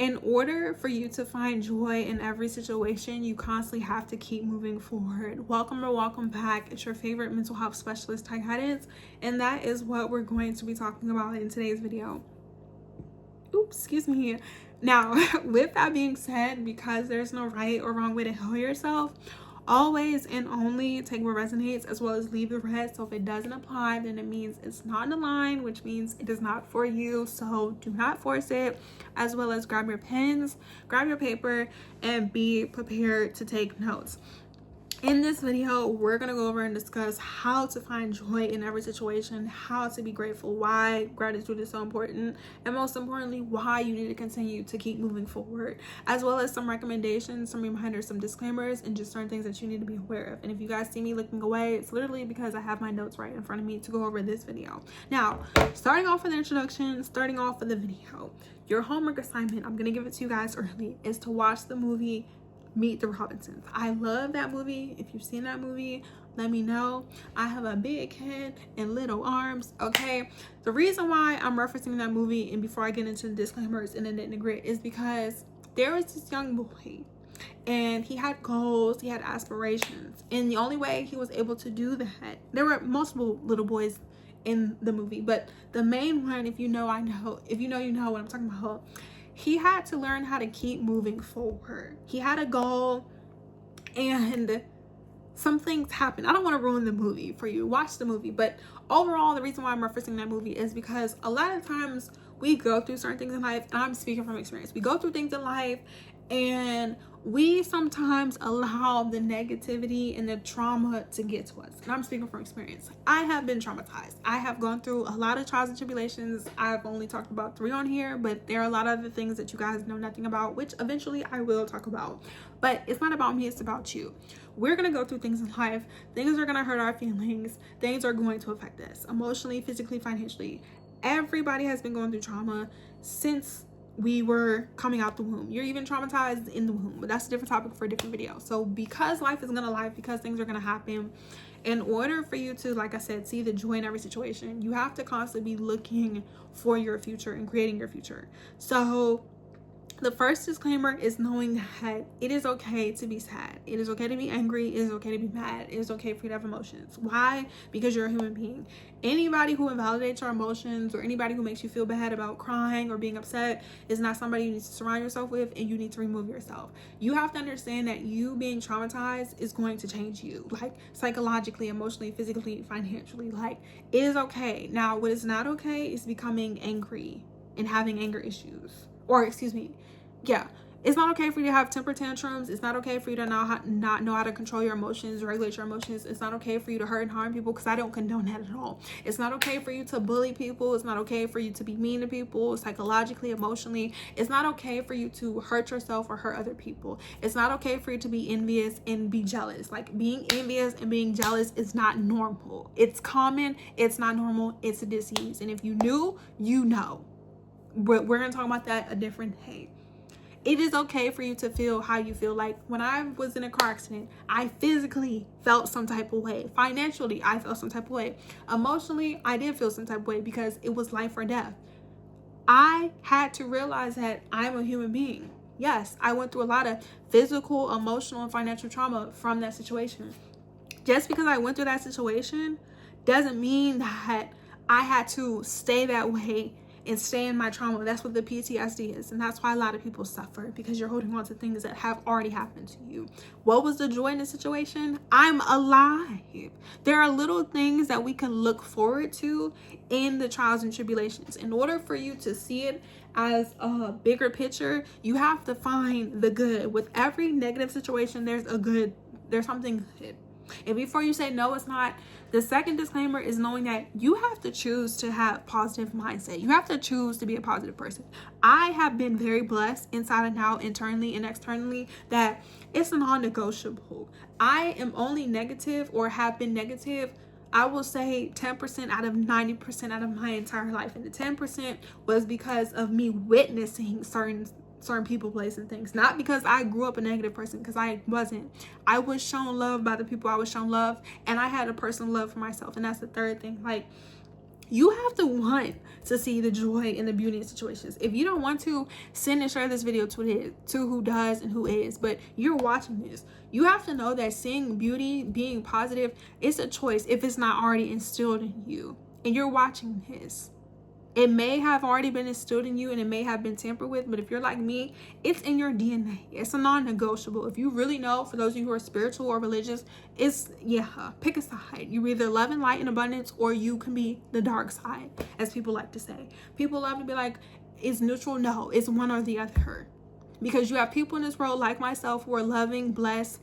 In order for you to find joy in every situation, you constantly have to keep moving forward. Welcome or welcome back. It's your favorite mental health specialist, Ty Guidance, and that is what we're going to be talking about in today's video. Oops, excuse me. Now, with that being said, because there's no right or wrong way to heal yourself, always and only take what resonates as well as leave the rest. So if it doesn't apply, then it means it's not in line, which means it is not for you. So do not force it, as well as grab your pens, grab your paper, and be prepared to take notes. In this video, we're going to go over and discuss how to find joy in every situation, how to be grateful, why gratitude is so important, and most importantly, why you need to continue to keep moving forward, as well as some recommendations, some reminders, some disclaimers, and just certain things that you need to be aware of. And if you guys see me looking away, it's literally because I have my notes right in front of me to go over this video. Now, starting off with the introduction, starting off with the video, your homework assignment, I'm going to give it to you guys early, is to watch the movie Meet the Robinsons. I love that movie. If you've seen that movie, let me know. I have a big head and little arms, okay? The reason why I'm referencing that movie, and before I get into the disclaimers and the nitty-gritty, is because there was this young boy and he had goals, he had aspirations, and the only way he was able to do that, there were multiple little boys in the movie, but the main one, if you know, I know, if you know, you know what I'm talking about. He had to learn how to keep moving forward. He had a goal and some things happened. I don't want to ruin the movie for you. Watch the movie. But overall, the reason why I'm referencing that movie is because a lot of times we go through certain things in life, and I'm speaking from experience. We go through things in life and we sometimes allow the negativity and the trauma to get to us. And I'm speaking from experience. I have been traumatized. I have gone through a lot of trials and tribulations. I've only talked about 3 on here, but there are a lot of other things that you guys know nothing about, which eventually I will talk about. But it's not about me, it's about you. We're going to go through things in life. Things are going to hurt our feelings. Things are going to affect us emotionally, physically, financially. Everybody has been going through trauma since we were coming out the womb. You're even traumatized in the womb, but that's a different topic for a different video. So because life is gonna life, because things are gonna happen, in order for you to, like I said, see the joy in every situation, you have to constantly be looking for your future and creating your future. So the first disclaimer is knowing that it is okay to be sad. It is okay to be angry. It is okay to be mad. It is okay for you to have emotions. Why? Because you're a human being. Anybody who invalidates your emotions or anybody who makes you feel bad about crying or being upset is not somebody you need to surround yourself with, and you need to remove yourself. You have to understand that you being traumatized is going to change you, like psychologically, emotionally, physically, financially. Like, it is okay. Now, what is not okay is becoming angry and having anger issues. Or excuse me, yeah, it's not okay for you to have temper tantrums. It's not okay for you to not know how to control your emotions, regulate your emotions. It's not okay for you to hurt and harm people, because I don't condone that at all. It's not okay for you to bully people. It's not okay for you to be mean to people psychologically, emotionally. It's not okay for you to hurt yourself or hurt other people. It's not okay for you to be envious and be jealous. Like, being envious and being jealous is not normal. It's common. It's not normal. It's a disease. And if you knew, you know. We're going to talk about that a different day. It is okay for you to feel how you feel. Like, when I was in a car accident, I physically felt some type of way. Financially, I felt some type of way. Emotionally, I did feel some type of way, because it was life or death. I had to realize that I'm a human being. Yes, I went through a lot of physical, emotional, and financial trauma from that situation. Just because I went through that situation doesn't mean that I had to stay that way and stay in my trauma. That's what the PTSD is, and that's why a lot of people suffer, because you're holding on to things that have already happened to you. What was the joy in the situation? I'm alive. There are little things that we can look forward to in the trials and tribulations. In order for you to see it as a bigger picture, you have to find the good. With every negative situation, there's something good. And before you say no, it's not, the second disclaimer is knowing that you have to choose to have positive mindset. You have to choose to be a positive person. I have been very blessed inside and out, internally and externally, that it's non-negotiable. I am only negative, or have been negative, I will say 10% out of 90% out of my entire life. And the 10% was because of me witnessing certain people, places, and things. Not because I grew up a negative person, because I wasn't. I was shown love by the people I was shown love, and I had a personal love for myself. And that's the third thing. Like, You have to want to see the joy and the beauty in situations. If you don't want to, send and share this video to who does and who is. But you're watching this. You have to know that seeing beauty, being positive, it's a choice if it's not already instilled in you. And you're watching this. It may have already been instilled in you and it may have been tampered with, but if you're like me, it's in your DNA. It's a non-negotiable. If you really know, for those of you who are spiritual or religious, pick a side. You either love and light in abundance, or you can be the dark side, as people like to say. People love to be like, it's neutral. No, it's one or the other. Because you have people in this world like myself who are loving, blessed,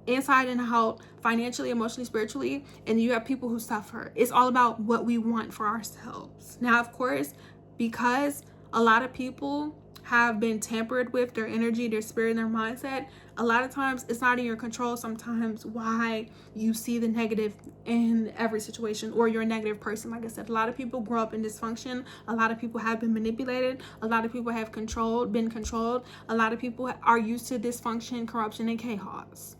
inside and out, financially, emotionally, spiritually, and you have people who suffer. It's all about what we want for ourselves. Now, of course, because a lot of people have been tampered with, their energy, their spirit, and their mindset, a lot of times it's not in your control sometimes why you see the negative in every situation, or you're a negative person. Like I said, a lot of people grow up in dysfunction. A lot of people have been manipulated. A lot of people have been controlled. A lot of people are used to dysfunction, corruption, and chaos.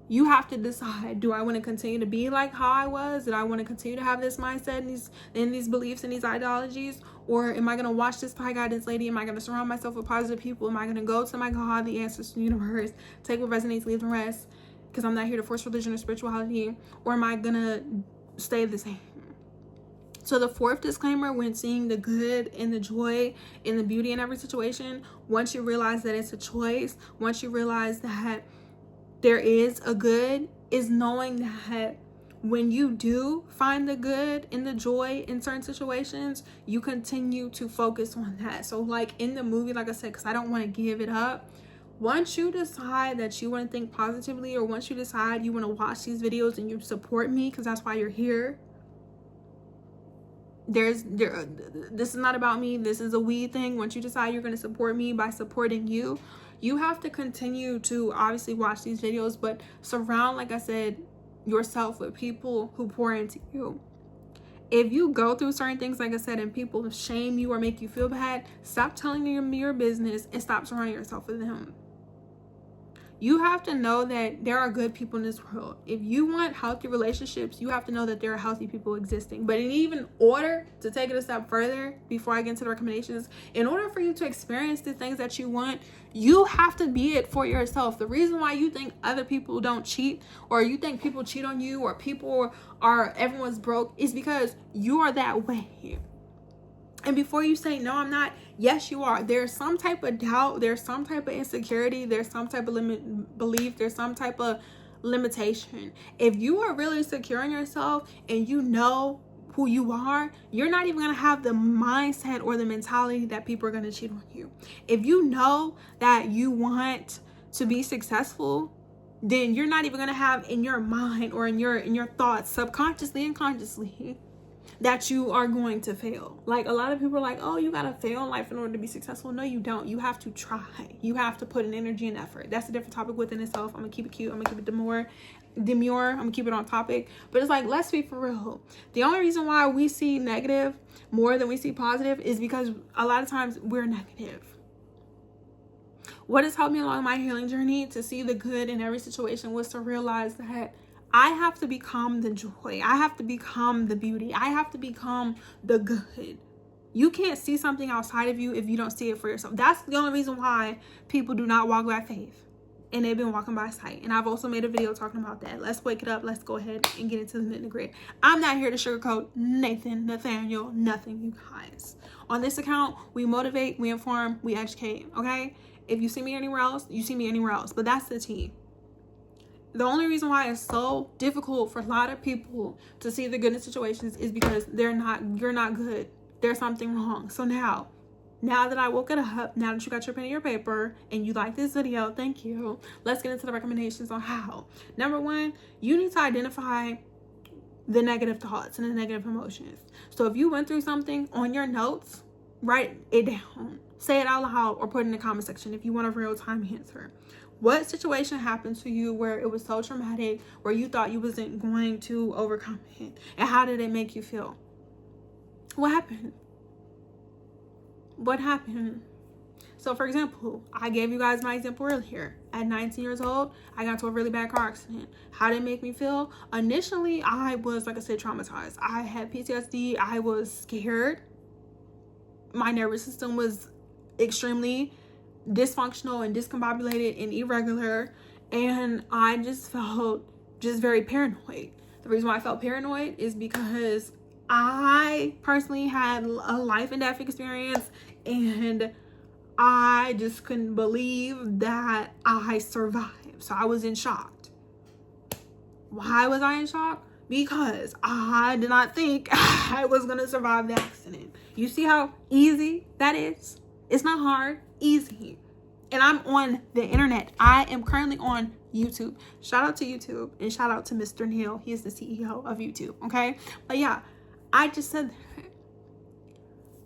You have to decide, do I want to continue to be like how I was? Did I want to continue to have this mindset and these beliefs and these ideologies? Or am I going to watch this high guidance lady? Am I going to surround myself with positive people? Am I going to go to my God, the answers to the universe, take what resonates, leave the rest? Because I'm not here to force religion or spirituality. Or am I going to stay the same? So the fourth disclaimer, when seeing the good and the joy and the beauty in every situation, once you realize that it's a choice, once you realize that there is a good, is knowing that when you do find the good and the joy in certain situations, you continue to focus on that. So like in the movie, like I said, because I don't want to give it up, once you decide that you want to think positively, or once you decide you want to watch these videos and you support me, because that's why you're here, this is not about me. This is a we thing. Once you decide you're going to support me by supporting you, you have to continue to obviously watch these videos, but surround, like I said, yourself with people who pour into you. If you go through certain things, like I said, and people shame you or make you feel bad, stop telling them your business and stop surrounding yourself with them. You have to know that there are good people in this world. If you want healthy relationships, you have to know that there are healthy people existing. But in even order to take it a step further, before I get into the recommendations, in order for you to experience the things that you want, you have to be it for yourself. The reason why you think other people don't cheat, or you think people cheat on you, or everyone's broke, is because you are that way. And before you say, no, I'm not, yes, you are. There's some type of doubt. There's some type of insecurity. There's some type of belief. There's some type of limitation. If you are really secure in yourself and you know who you are, you're not even going to have the mindset or the mentality that people are going to cheat on you. If you know that you want to be successful, then you're not even going to have in your mind or in your thoughts, subconsciously and consciously, that you are going to fail. Like, a lot of people are like, oh, you gotta fail in life in order to be successful. No, you don't. You have to try. You have to put in energy and effort. That's a different topic within itself. I'm gonna keep it cute. I'm gonna keep it demure. I'm gonna keep it on topic. But it's like, let's be for real. The only reason why we see negative more than we see positive is because a lot of times we're negative. What has helped me along my healing journey to see the good in every situation was to realize that I have to become the joy. I have to become the beauty. I have to become the good. You can't see something outside of you if you don't see it for yourself. That's the only reason why people do not walk by faith, and they've been walking by sight. And I've also made a video talking about that. Let's wake it up. Let's go ahead and get into the nitty-gritty. I'm not here to sugarcoat Nathaniel, nothing, you guys. On this account, we motivate, we inform, we educate, okay? If you see me anywhere else, you see me anywhere else. But that's the tea. The only reason why it's so difficult for a lot of people to see the good in situations is because you're not good. There's something wrong. So now that I woke it up, now that you got your pen and your paper and you like this video, thank you. Let's get into the recommendations on how. Number one, you need to identify the negative thoughts and the negative emotions. So if you went through something, on your notes, write it down. Say it out loud or put it in the comment section if you want a real-time answer. What situation happened to you where it was so traumatic, where you thought you wasn't going to overcome it? And how did it make you feel? What happened? What happened? So for example, I gave you guys my example earlier. At 19 years old, I got into a really bad car accident. How did it make me feel? Initially, I was, like I said, traumatized. I had PTSD. I was scared. My nervous system was extremely dysfunctional and discombobulated and irregular. And I just felt just very paranoid. The reason why I felt paranoid is because I personally had a life and death experience, and I just couldn't believe that I survived. So I was in shock. Why was I in shock? Because I did not think I was going to survive the accident. You see how easy that is? It's not hard, easy. And I'm on the internet. I am currently on YouTube. Shout out to YouTube and shout out to Mr. Neil. He is the CEO of YouTube, okay? But yeah, I just said that.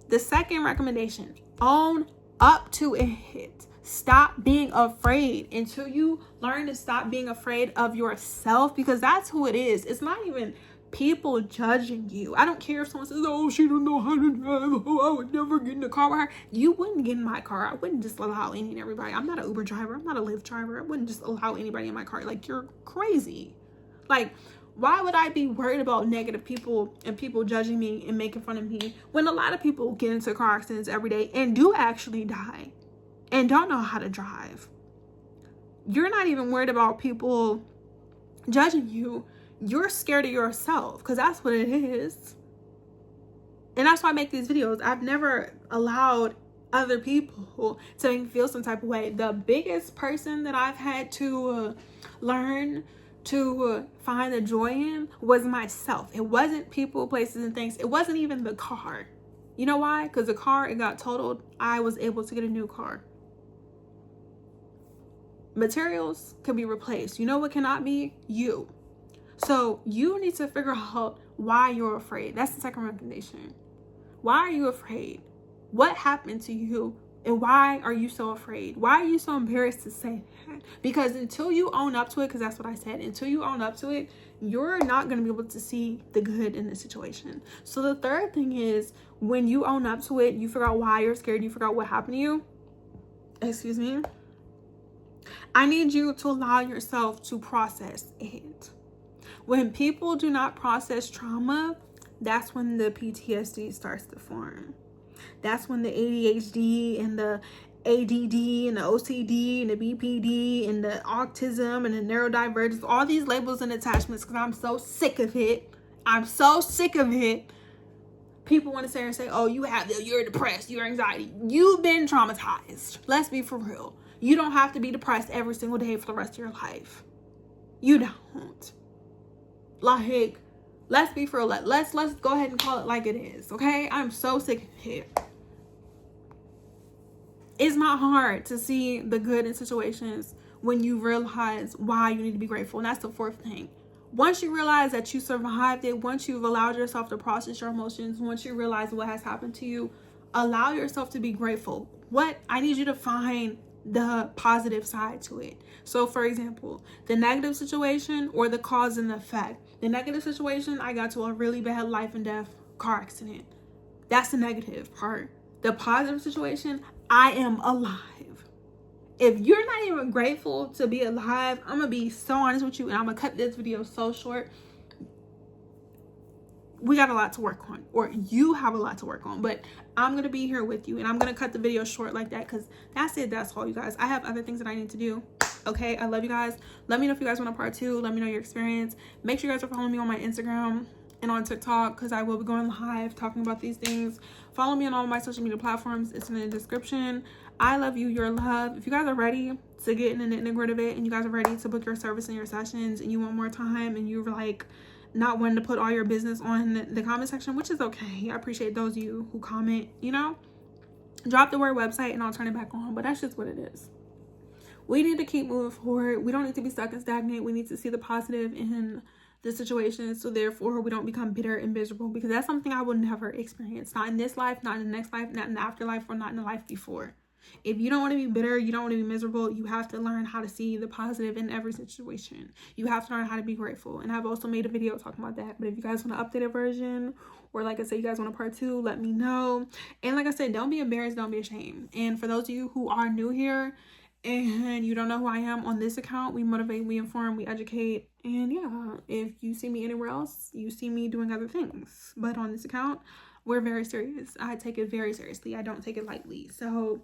The second recommendation, own up to it. Stop being afraid until you learn to stop being afraid of yourself, because that's who it is. It's not even people judging you. I don't care if someone says, oh, she don't know how to drive. Oh, I would never get in the car with her. You wouldn't get in my car. I wouldn't just allow any and everybody. I'm not an Uber driver. I'm not a Lyft driver. I wouldn't just allow anybody in my car. Like, you're crazy. Like, why would I be worried about negative people and people judging me and making fun of me when a lot of people get into car accidents every day and do actually die and don't know how to drive? You're not even worried about people judging you. You're scared of yourself, because that's what it is. And that's why I make these videos. I've never allowed other people to make me feel some type of way. The biggest person that I've had to learn to find the joy in was myself. It wasn't people, places, and things. It wasn't even the car. You know why? Because the car, it got totaled. I was able to get a new car. Materials can be replaced. You know what cannot be? You. So you need to figure out why you're afraid. That's the second recommendation. Why are you afraid? What happened to you? And why are you so afraid? Why are you so embarrassed to say that? Because until you own up to it, because that's what I said, until you own up to it, you're not going to be able to see the good in the situation. So the third thing is, when you own up to it, you figure out why you're scared, you figure out what happened to you. Excuse me. I need you to allow yourself to process it. When people do not process trauma, that's when the PTSD starts to form. That's when the ADHD and the ADD and the OCD and the BPD and the autism and the neurodivergence, all these labels and attachments, because I'm so sick of it. I'm so sick of it. People want to sit here and say, oh, you're depressed, you're anxiety. You've been traumatized. Let's be for real. You don't have to be depressed every single day for the rest of your life. You don't. Like, let's be for real. Let's go ahead and call it like it is, okay? I'm so sick of it. It's not hard to see the good in situations when you realize why you need to be grateful. And that's the fourth thing. Once you realize that you survived it, once you've allowed yourself to process your emotions, once you realize what has happened to you, allow yourself to be grateful. I need you to find the positive side to it. So for example, the negative situation or the cause and the effect. The negative situation, I got to a really bad life and death car accident. That's the negative part. The positive situation, I am alive. If you're not even grateful to be alive, I'm gonna be so honest with you, and I'm gonna cut this video so short. We got a lot to work on, or you have a lot to work on, but I'm gonna be here with you, and I'm gonna cut the video short like that, because that's it. That's all, you guys. I have other things that I need to do. Okay, I love you guys. Let me know if you guys want a part 2. Let me know your experience. Make sure you guys are following me on my Instagram and on TikTok, because I will be going live talking about these things. Follow me on all my social media platforms. It's in the description. I love you. You're loved. If you guys are ready to get in the nitty-gritty of it, and you guys are ready to book your service and your sessions, and you want more time, and you're like not wanting to put all your business on the comment section, which is okay. I appreciate those of you who comment, you know, drop the word website and I'll turn it back on. But that's just what it is. We need to keep moving forward. We don't need to be stuck and stagnant. We need to see the positive in the situation, so therefore we don't become bitter and miserable, because that's something I will never experience. Not in this life, not in the next life, not in the afterlife, or not in the life before. If you don't want to be bitter, you don't want to be miserable, you have to learn how to see the positive in every situation. You have to learn how to be grateful. And I've also made a video talking about that. But if you guys want an updated version, or like I said, you guys want a part 2, let me know. And like I said, don't be embarrassed, don't be ashamed. And for those of you who are new here and you don't know who I am, on this account, we motivate, we inform, we educate. And yeah, if you see me anywhere else, you see me doing other things. But on this account, we're very serious. I take it very seriously. I don't take it lightly. So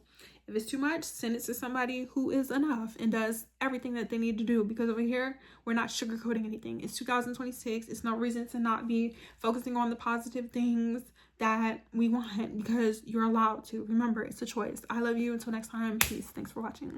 if it's too much, send it to somebody who is enough and does everything that they need to do, because over here, we're not sugarcoating anything. It's 2026. It's no reason to not be focusing on the positive things that we want, because you're allowed to. Remember, it's a choice. I love you. Until next time, peace. Thanks for watching.